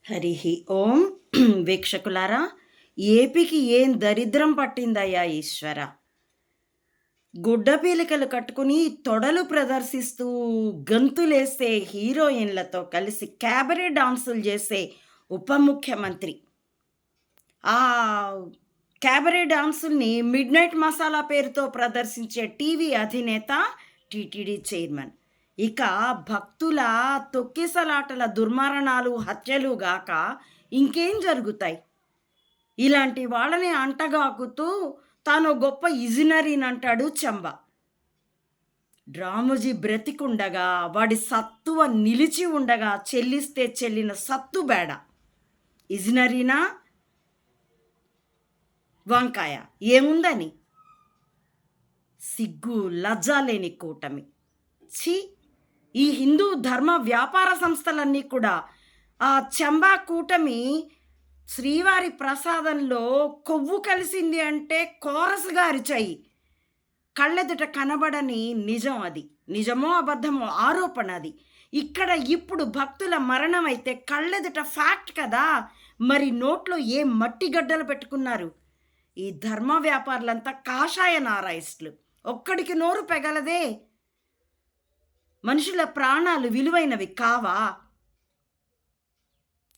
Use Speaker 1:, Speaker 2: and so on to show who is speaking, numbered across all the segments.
Speaker 1: హరి ఓం. వీక్షకులారా, ఏపీకి ఏం దరిద్రం పట్టిందయ్యా ఈశ్వర. గుడ్డ పీలికలు కట్టుకుని తొడలు ప్రదర్శిస్తూ గంతులేసే హీరోయిన్లతో కలిసి క్యాబరే డాన్సులు చేసే ఉప ముఖ్యమంత్రి, ఆ క్యాబరే డాన్సుల్ని మిడ్ నైట్ మసాలా పేరుతో ప్రదర్శించే టీవీ అధినేత, టీటీడీ చైర్మన్. ఇక భక్తుల తొక్కిసలాటల దుర్మరణాలు, హత్యలు గాక ఇంకేం జరుగుతాయి? ఇలాంటి వాళ్ళని అంటగాకుతూ తాను గొప్ప ఇజినరీనంటాడు చంబ. రామోజీ బ్రతికుండగా, వాడి సత్తువ నిలిచి ఉండగా చెల్లిస్తే చెల్లిన సత్తు బేడ. ఇజినరీనా వంకాయ ఏముందని? సిగ్గు లజ్జా లేని కూటమి. ఛీ! ఈ హిందూ ధర్మ వ్యాపార సంస్థలన్నీ కూడా ఆ చంబా కూటమి శ్రీవారి ప్రసాదంలో కొవ్వు కలిసింది అంటే కోరసుగా అరిచాయి. కళ్ళెదుట కనబడని నిజం అది. నిజమో అబద్ధమో ఆరోపణ అది. ఇక్కడ ఇప్పుడు భక్తుల మరణం అయితే కళ్ళెదుట ఫ్యాక్ట్ కదా. మరి నోట్లో ఏ మట్టి గడ్డలు పెట్టుకున్నారు? ఈ ధర్మ వ్యాపారులంతా కాషాయ నారాయిస్టులు. ఒక్కడికి నోరు పెగలదే. మనుషుల ప్రాణాలు విలువైనవి కావా?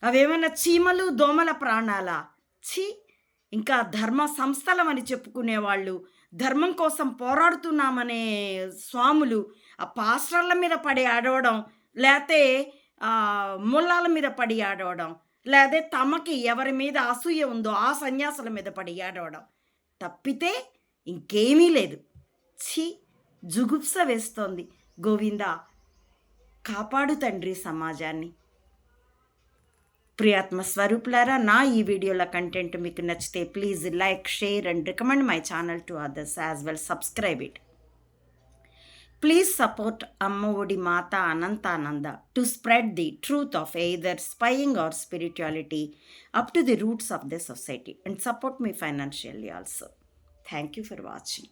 Speaker 1: అవేమన్నా చీమలు దోమల ప్రాణాలా? ఛీ! ఇంకా ధర్మ సంస్థలమని చెప్పుకునేవాళ్ళు, ధర్మం కోసం పోరాడుతున్నామనే స్వాములు ఆ పాస్టర్ల మీద పడి ఆడవడం, లేతే ముల్లాల మీద పడి ఆడవడం, లేదే తమకి ఎవరి మీద అసూయ ఉందో ఆ సన్యాసుల మీద పడి ఆడవడం తప్పితే ఇంకేమీ లేదు. ఛీ! జుగుప్స వేస్తోంది. గోవిందా, కాపాడు తండ్రి సమాజాన్ని. ప్రియాత్మ స్వరూపులారా, నా ఈ వీడియోల కంటెంట్ మీకు నచ్చితే please like, share and recommend my channel to others as well. Subscribe it. Please support అమ్మ ఒడి మాత Anantananda to spread the truth of either spying are spirituality up to the roots of the society and support me financially also. Thank you for watching.